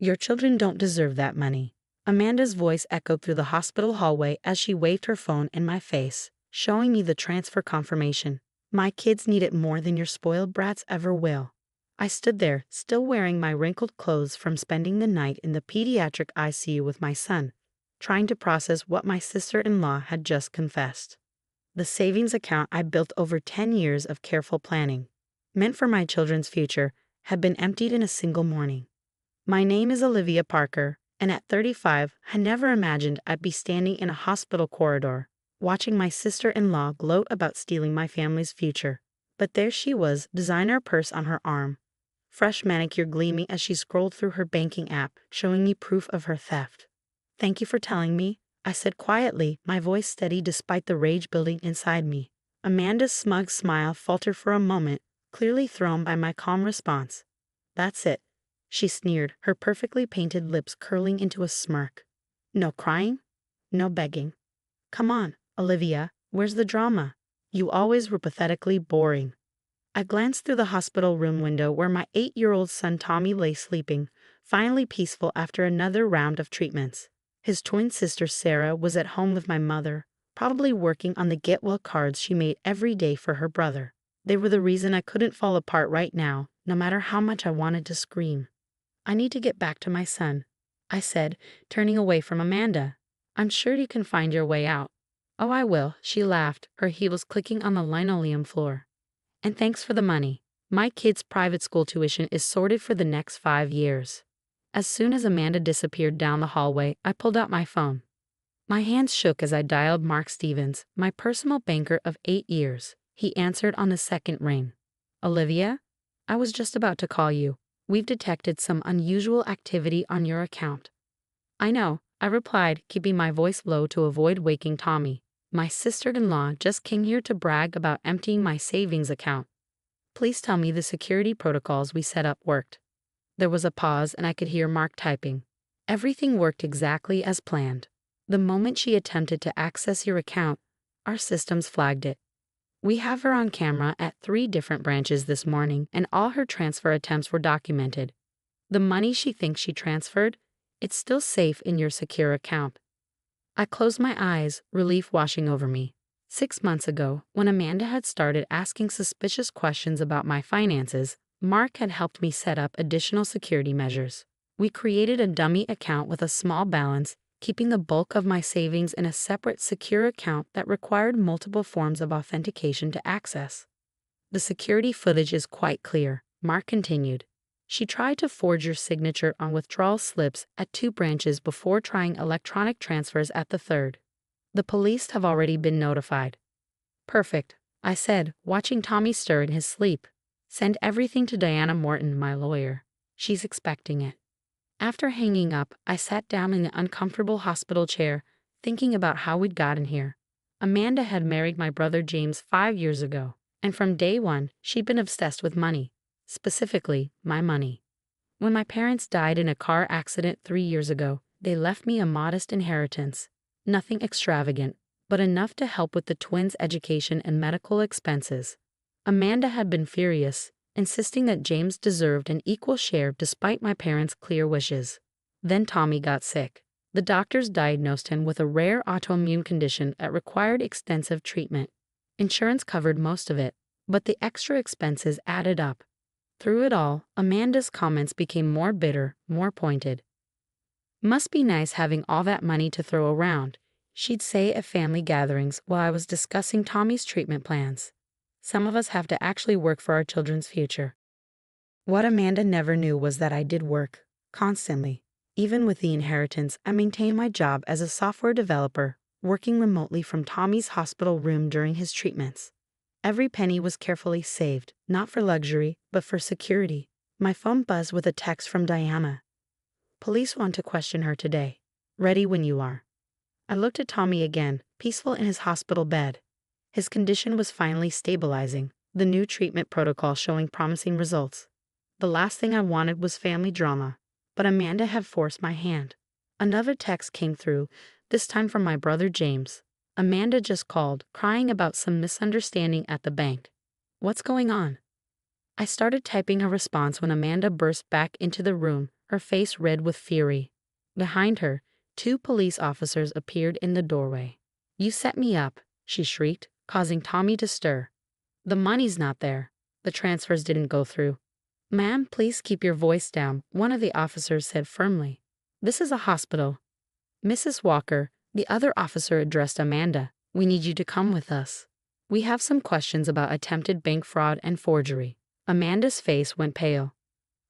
Your children don't deserve that money. Amanda's voice echoed through the hospital hallway as she waved her phone in my face, showing me the transfer confirmation. My kids need it more than your spoiled brats ever will. I stood there, still wearing my wrinkled clothes from spending the night in the pediatric ICU with my son, trying to process what my sister-in-law had just confessed. The savings account I built over 10 years of careful planning, meant for my children's future, had been emptied in a single morning. My name is Olivia Parker, and at 35, I never imagined I'd be standing in a hospital corridor, watching my sister-in-law gloat about stealing my family's future. But there she was, designer purse on her arm, fresh manicure gleaming as she scrolled through her banking app, showing me proof of her theft. "Thank you for telling me," I said quietly, my voice steady despite the rage building inside me. Amanda's smug smile faltered for a moment, clearly thrown by my calm response. "That's it," she sneered, her perfectly painted lips curling into a smirk. "No crying? No begging. Come on, Olivia, where's the drama? You always were pathetically boring." I glanced through the hospital room window where my 8-year-old son Tommy lay sleeping, finally peaceful after another round of treatments. His twin sister Sarah was at home with my mother, probably working on the get-well cards she made every day for her brother. They were the reason I couldn't fall apart right now, no matter how much I wanted to scream. "I need to get back to my son," I said, turning away from Amanda. "I'm sure you can find your way out." "Oh, I will," she laughed, her heels clicking on the linoleum floor. "And thanks for the money. My kid's private school tuition is sorted for the next 5 years." As soon as Amanda disappeared down the hallway, I pulled out my phone. My hands shook as I dialed Mark Stevens, my personal banker of 8 years. He answered on the second ring. "Olivia? I was just about to call you. We've detected some unusual activity on your account." "I know," I replied, keeping my voice low to avoid waking Tommy. "My sister-in-law just came here to brag about emptying my savings account. Please tell me the security protocols we set up worked." There was a pause and I could hear Mark typing. "Everything worked exactly as planned. The moment she attempted to access your account, our systems flagged it. We have her on camera at 3 different branches this morning and all her transfer attempts were documented. The money she thinks she transferred, it's still safe in your secure account." I closed my eyes, relief washing over me. 6 months ago, when Amanda had started asking suspicious questions about my finances, Mark had helped me set up additional security measures. We created a dummy account with a small balance, keeping the bulk of my savings in a separate secure account that required multiple forms of authentication to access. "The security footage is quite clear," Mark continued. "She tried to forge your signature on withdrawal slips at 2 branches before trying electronic transfers at the 3rd. The police have already been notified." "Perfect," I said, watching Tommy stir in his sleep. "Send everything to Diana Morton, my lawyer. She's expecting it." After hanging up, I sat down in the uncomfortable hospital chair, thinking about how we'd gotten here. Amanda had married my brother James 5 years ago, and from day one, she'd been obsessed with money. Specifically, my money. When my parents died in a car accident 3 years ago, they left me a modest inheritance. Nothing extravagant, but enough to help with the twins' education and medical expenses. Amanda had been furious, insisting that James deserved an equal share despite my parents' clear wishes. Then Tommy got sick. The doctors diagnosed him with a rare autoimmune condition that required extensive treatment. Insurance covered most of it, but the extra expenses added up. Through it all, Amanda's comments became more bitter, more pointed. "Must be nice having all that money to throw around," she'd say at family gatherings while I was discussing Tommy's treatment plans. "Some of us have to actually work for our children's future." What Amanda never knew was that I did work, constantly. Even with the inheritance, I maintained my job as a software developer, working remotely from Tommy's hospital room during his treatments. Every penny was carefully saved, not for luxury, but for security. My phone buzzed with a text from Diana. "Police want to question her today. Ready when you are." I looked at Tommy again, peaceful in his hospital bed. His condition was finally stabilizing, the new treatment protocol showing promising results. The last thing I wanted was family drama, but Amanda had forced my hand. Another text came through, this time from my brother James. "Amanda just called, crying about some misunderstanding at the bank. What's going on?" I started typing a response when Amanda burst back into the room, her face red with fury. Behind her, 2 police officers appeared in the doorway. "You set me up," she shrieked, causing Tommy to stir. "The money's not there. The transfers didn't go through." "Ma'am, please keep your voice down," one of the officers said firmly. "This is a hospital." "Mrs. Walker," the other officer addressed Amanda, "we need you to come with us. We have some questions about attempted bank fraud and forgery." Amanda's face went pale.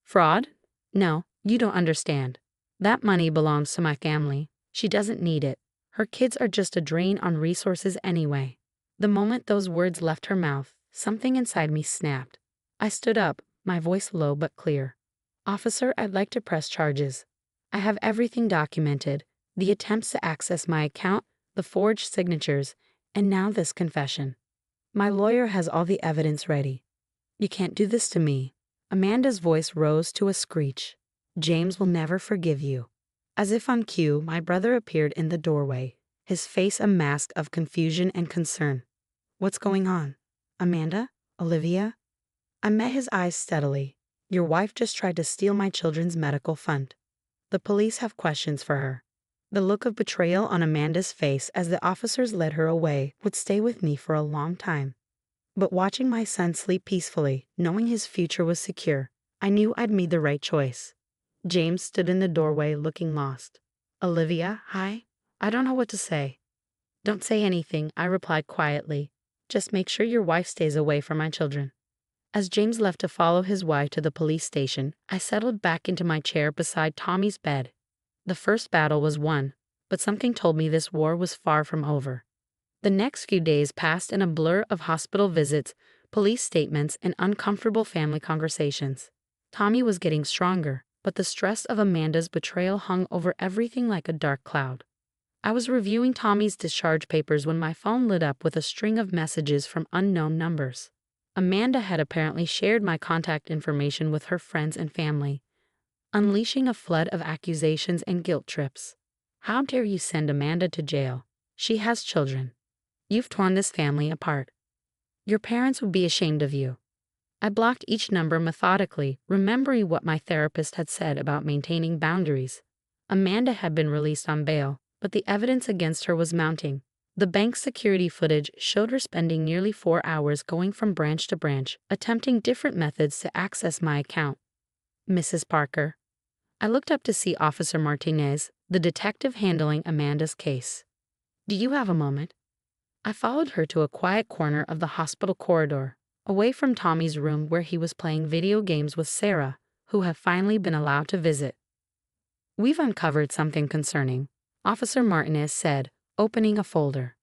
"Fraud? No, you don't understand. That money belongs to my family. She doesn't need it. Her kids are just a drain on resources anyway." The moment those words left her mouth, something inside me snapped. I stood up, my voice low but clear. "Officer, I'd like to press charges. I have everything documented. The attempts to access my account, the forged signatures, and now this confession. My lawyer has all the evidence ready." "You can't do this to me." Amanda's voice rose to a screech. "James will never forgive you." As if on cue, my brother appeared in the doorway, his face a mask of confusion and concern. "What's going on? Amanda? Olivia?" I met his eyes steadily. "Your wife just tried to steal my children's medical fund. The police have questions for her." The look of betrayal on Amanda's face as the officers led her away would stay with me for a long time. But watching my son sleep peacefully, knowing his future was secure, I knew I'd made the right choice. James stood in the doorway looking lost. "Olivia, hi. I don't know what to say." "Don't say anything," I replied quietly. "Just make sure your wife stays away from my children." As James left to follow his wife to the police station, I settled back into my chair beside Tommy's bed. The first battle was won, but something told me this war was far from over. The next few days passed in a blur of hospital visits, police statements, and uncomfortable family conversations. Tommy was getting stronger, but the stress of Amanda's betrayal hung over everything like a dark cloud. I was reviewing Tommy's discharge papers when my phone lit up with a string of messages from unknown numbers. Amanda had apparently shared my contact information with her friends and family, unleashing a flood of accusations and guilt trips. "How dare you send Amanda to jail? She has children. You've torn this family apart. Your parents would be ashamed of you." I blocked each number methodically, remembering what my therapist had said about maintaining boundaries. Amanda had been released on bail, but the evidence against her was mounting. The bank security footage showed her spending nearly 4 hours going from branch to branch, attempting different methods to access my account. "Mrs. Parker." I looked up to see Officer Martinez, the detective handling Amanda's case. "Do you have a moment?" I followed her to a quiet corner of the hospital corridor, away from Tommy's room where he was playing video games with Sarah, who had finally been allowed to visit. "We've uncovered something concerning," Officer Martinez said, opening a folder.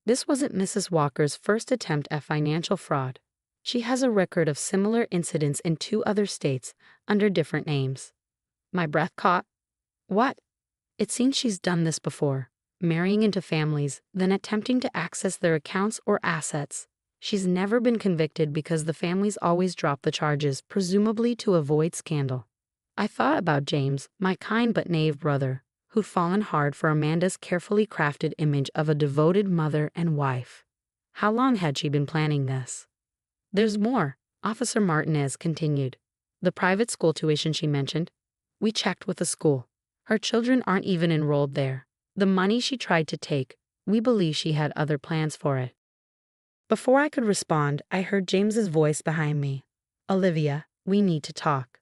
This wasn't Mrs. Walker's first attempt at financial fraud. She has a record of similar incidents in 2 other states, under different names. My breath caught. "What?" "It seems she's done this before, marrying into families, then attempting to access their accounts or assets. She's never been convicted because the families always drop the charges, presumably to avoid scandal." I thought about James, my kind but naive brother, who'd fallen hard for Amanda's carefully crafted image of a devoted mother and wife. How long had she been planning this? "There's more," Officer Martinez continued. "The private school tuition she mentioned. We checked with the school. Her children aren't even enrolled there. The money she tried to take, we believe she had other plans for it." Before I could respond, I heard James's voice behind me. "Olivia, we need to talk."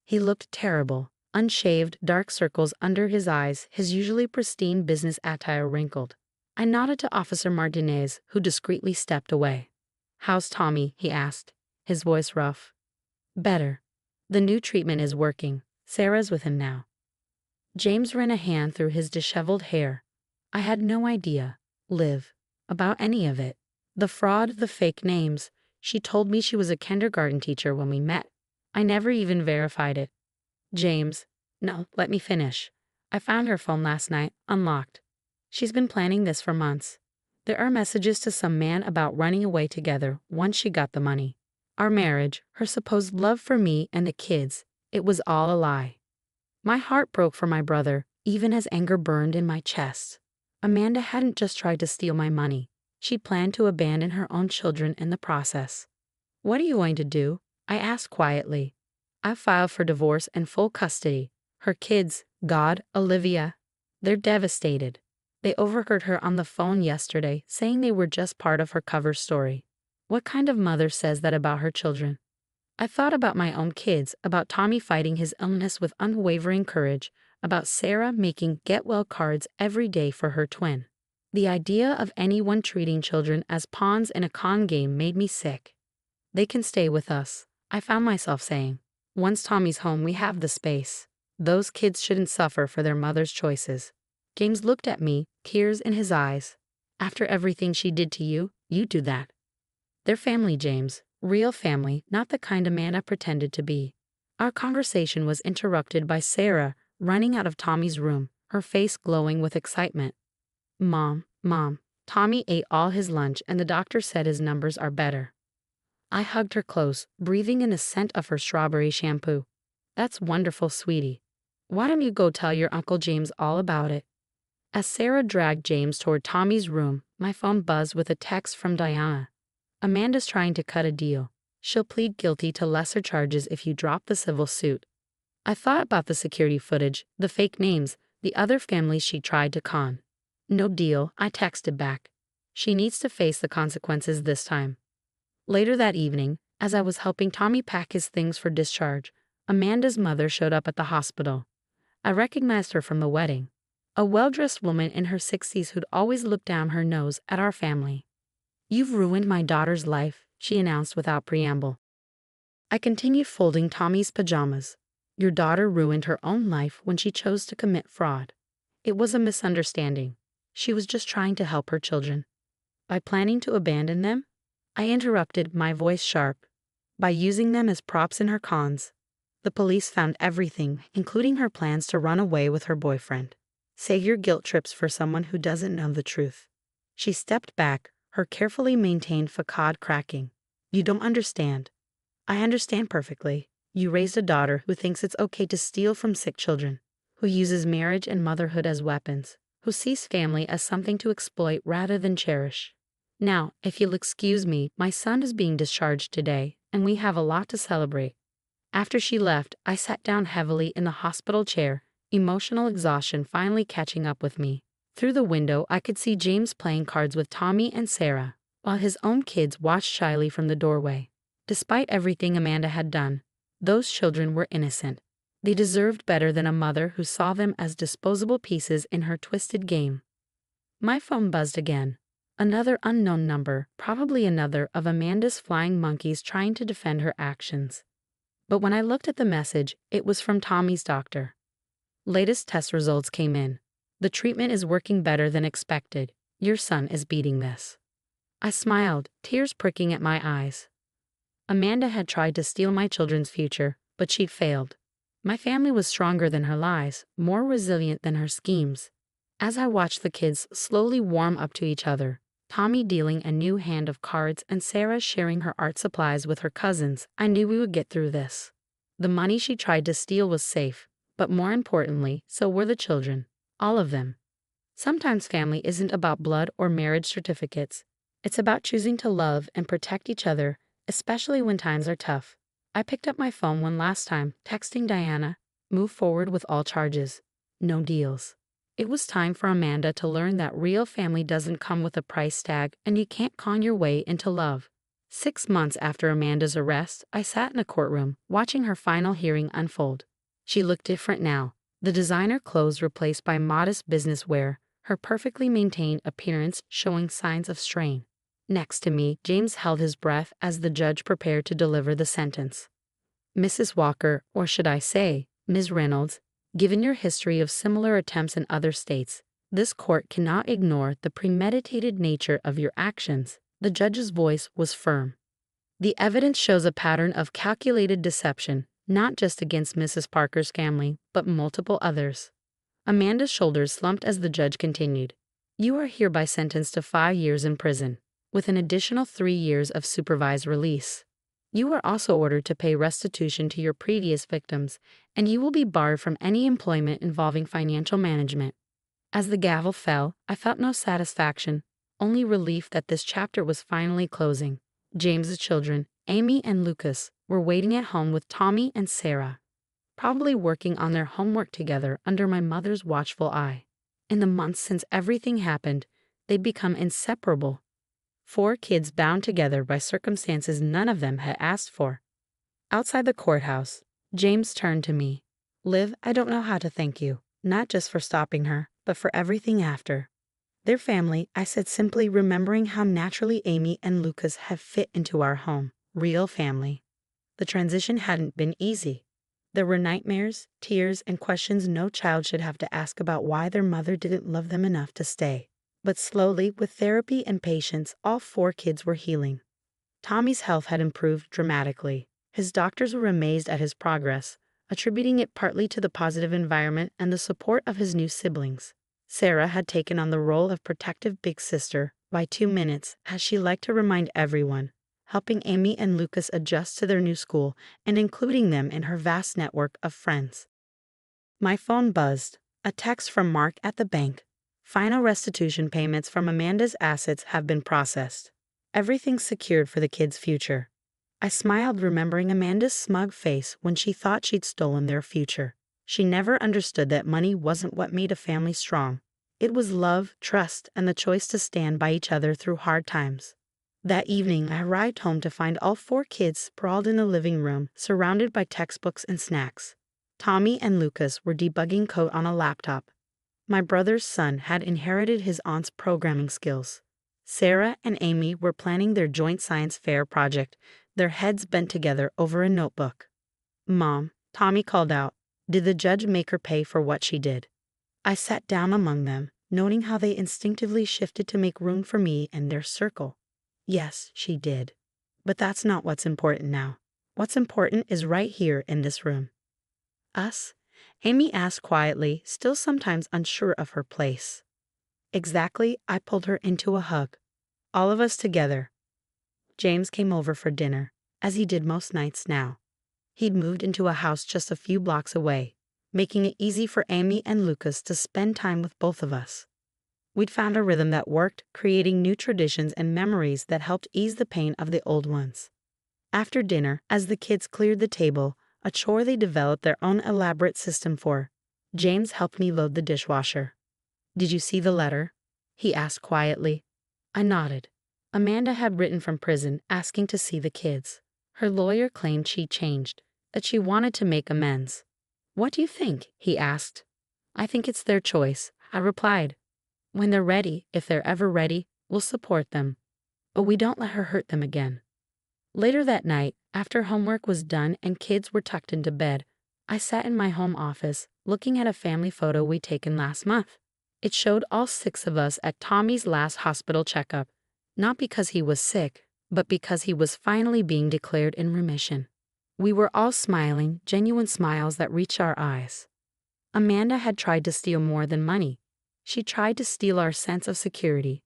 He looked terrible, unshaved, dark circles under his eyes, his usually pristine business attire wrinkled. I nodded to Officer Martinez, who discreetly stepped away. "How's Tommy?" he asked, his voice rough. "Better. The new treatment is working. Sarah's with him now." James ran a hand through his disheveled hair. I had no idea, Liv, about any of it. The fraud, the fake names. She told me she was a kindergarten teacher when we met. I never even verified it. "James, no, let me finish. I found her phone last night, unlocked. She's been planning this for months. There are messages to some man about running away together once she got the money. Our marriage, her supposed love for me and the kids, it was all a lie." My heart broke for my brother, even as anger burned in my chest. Amanda hadn't just tried to steal my money. She planned to abandon her own children in the process. "What are you going to do?" I asked quietly. "I filed for divorce and full custody. Her kids, God, Olivia. They're devastated. They overheard her on the phone yesterday saying they were just part of her cover story. What kind of mother says that about her children? I thought about my own kids, about Tommy fighting his illness with unwavering courage, about Sarah making get-well cards every day for her twin. The idea of anyone treating children as pawns in a con game made me sick. They can stay with us, I found myself saying. Once Tommy's home, we have the space. Those kids shouldn't suffer for their mother's choices. James looked at me, tears in his eyes. After everything she did to you, you do that. They're family, James. Real family, not the kind Amanda pretended to be. Our conversation was interrupted by Sarah running out of Tommy's room, her face glowing with excitement. Mom, Tommy ate all his lunch and the doctor said his numbers are better. I hugged her close, breathing in the scent of her strawberry shampoo. That's wonderful, sweetie. Why don't you go tell your Uncle James all about it? As Sarah dragged James toward Tommy's room, my phone buzzed with a text from Diana. Amanda's trying to cut a deal. She'll plead guilty to lesser charges if you drop the civil suit. I thought about the security footage, the fake names, the other families she tried to con. No deal, I texted back. She needs to face the consequences this time. Later that evening, as I was helping Tommy pack his things for discharge, Amanda's mother showed up at the hospital. I recognized her from the wedding. A well-dressed woman in her 60s who'd always looked down her nose at our family. You've ruined my daughter's life, she announced without preamble. I continued folding Tommy's pajamas. Your daughter ruined her own life when she chose to commit fraud. It was a misunderstanding. She was just trying to help her children. By planning to abandon them? I interrupted, my voice sharp. By using them as props in her cons. The police found everything, including her plans to run away with her boyfriend. Say your guilt trips for someone who doesn't know the truth. She stepped back, her carefully maintained facade cracking. You don't understand. I understand perfectly. You raised a daughter who thinks it's okay to steal from sick children, who uses marriage and motherhood as weapons, who sees family as something to exploit rather than cherish. Now, if you'll excuse me, my son is being discharged today, and we have a lot to celebrate. After she left, I sat down heavily in the hospital chair, emotional exhaustion finally catching up with me. Through the window, I could see James playing cards with Tommy and Sarah, while his own kids watched shyly from the doorway. Despite everything Amanda had done, those children were innocent. They deserved better than a mother who saw them as disposable pieces in her twisted game. My phone buzzed again. Another unknown number, probably another of Amanda's flying monkeys trying to defend her actions. But when I looked at the message, it was from Tommy's doctor. Latest test results came in. The treatment is working better than expected. Your son is beating this. I smiled, tears pricking at my eyes. Amanda had tried to steal my children's future, but she'd failed. My family was stronger than her lies, more resilient than her schemes. As I watched the kids slowly warm up to each other, Tommy dealing a new hand of cards and Sarah sharing her art supplies with her cousins, I knew we would get through this. The money she tried to steal was safe, but more importantly, so were the children. All of them. Sometimes family isn't about blood or marriage certificates. It's about choosing to love and protect each other, especially when times are tough. I picked up my phone one last time, texting Diana, move forward with all charges. No deals. It was time for Amanda to learn that real family doesn't come with a price tag and you can't con your way into love. 6 months after Amanda's arrest, I sat in a courtroom, watching her final hearing unfold. She looked different now. The designer clothes replaced by modest business wear, her perfectly maintained appearance showing signs of strain. Next to me, James held his breath as the judge prepared to deliver the sentence. Mrs. Walker, or should I say, Ms. Reynolds, given your history of similar attempts in other states, this court cannot ignore the premeditated nature of your actions. The judge's voice was firm. The evidence shows a pattern of calculated deception, not just against Mrs. Parker's family, but multiple others. Amanda's shoulders slumped as the judge continued. You are hereby sentenced to 5 years in prison, with an additional 3 years of supervised release. You are also ordered to pay restitution to your previous victims, and you will be barred from any employment involving financial management. As the gavel fell, I felt no satisfaction, only relief that this chapter was finally closing. James's children, Amy and Lucas, were waiting at home with Tommy and Sarah. probably working on their homework together under my mother's watchful eye. In the months since everything happened, they'd become inseparable. 4 kids bound together by circumstances none of them had asked for. Outside the courthouse, James turned to me. "Liv, I don't know how to thank you, not just for stopping her, but for everything after." "Their family," I said simply, remembering how naturally Amy and Lucas have fit into our home. Real family. The transition hadn't been easy. There were nightmares, tears, and questions no child should have to ask about why their mother didn't love them enough to stay. But slowly, with therapy and patience, all 4 kids were healing. Tommy's health had improved dramatically. His doctors were amazed at his progress, attributing it partly to the positive environment and the support of his new siblings. Sarah had taken on the role of protective big sister by 2 minutes, as she liked to remind everyone, helping Amy and Lucas adjust to their new school and including them in her vast network of friends. My phone buzzed. A text from Mark at the bank. "Final restitution payments from Amanda's assets have been processed. Everything's secured for the kids' future." I smiled, remembering Amanda's smug face when she thought she'd stolen their future. She never understood that money wasn't what made a family strong. It was love, trust, and the choice to stand by each other through hard times. That evening, I arrived home to find all 4 kids sprawled in the living room, surrounded by textbooks and snacks. Tommy and Lucas were debugging code on a laptop. My brother's son had inherited his aunt's programming skills. Sarah and Amy were planning their joint science fair project, their heads bent together over a notebook. "Mom," Tommy called out, "did the judge make her pay for what she did?" I sat down among them, noting how they instinctively shifted to make room for me and their circle. "Yes, she did. But that's not what's important now. What's important is right here in this room." "Us?" Amy asked quietly, still sometimes unsure of her place. "Exactly," I pulled her into a hug. "All of us together." James came over for dinner, as he did most nights now. He'd moved into a house just a few blocks away, making it easy for Amy and Lucas to spend time with both of us. We'd found a rhythm that worked, creating new traditions and memories that helped ease the pain of the old ones. After dinner, as the kids cleared the table, a chore they developed their own elaborate system for, James helped me load the dishwasher. "Did you see the letter?" he asked quietly. I nodded. Amanda had written from prison asking to see the kids. Her lawyer claimed she'd changed, that she wanted to make amends. "What do you think?" he asked. "I think it's their choice," I replied. "When they're ready, if they're ever ready, we'll support them. But we don't let her hurt them again." Later that night, after homework was done and kids were tucked into bed, I sat in my home office, looking at a family photo we'd taken last month. It showed all 6 of us at Tommy's last hospital checkup, not because he was sick, but because he was finally being declared in remission. We were all smiling, genuine smiles that reached our eyes. Amanda had tried to steal more than money. She tried to steal our sense of security,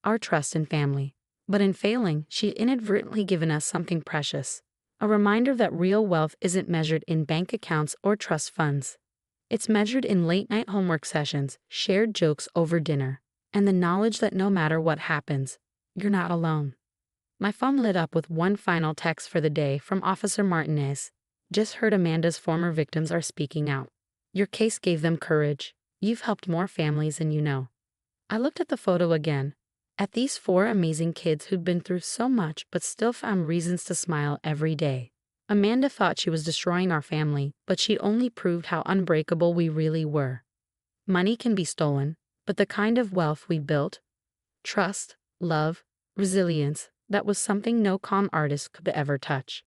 our trust in family. But in failing, she'd inadvertently given us something precious, a reminder that real wealth isn't measured in bank accounts or trust funds. It's measured in late-night homework sessions, shared jokes over dinner, and the knowledge that no matter what happens, you're not alone. My phone lit up with one final text for the day from Officer Martinez. "Just heard Amanda's former victims are speaking out. Your case gave them courage. You've helped more families than you know." I looked at the photo again, at these 4 amazing kids who'd been through so much but still found reasons to smile every day. Amanda thought she was destroying our family, but she only proved how unbreakable we really were. Money can be stolen, but the kind of wealth we built, trust, love, resilience, that was something no con artist could ever touch.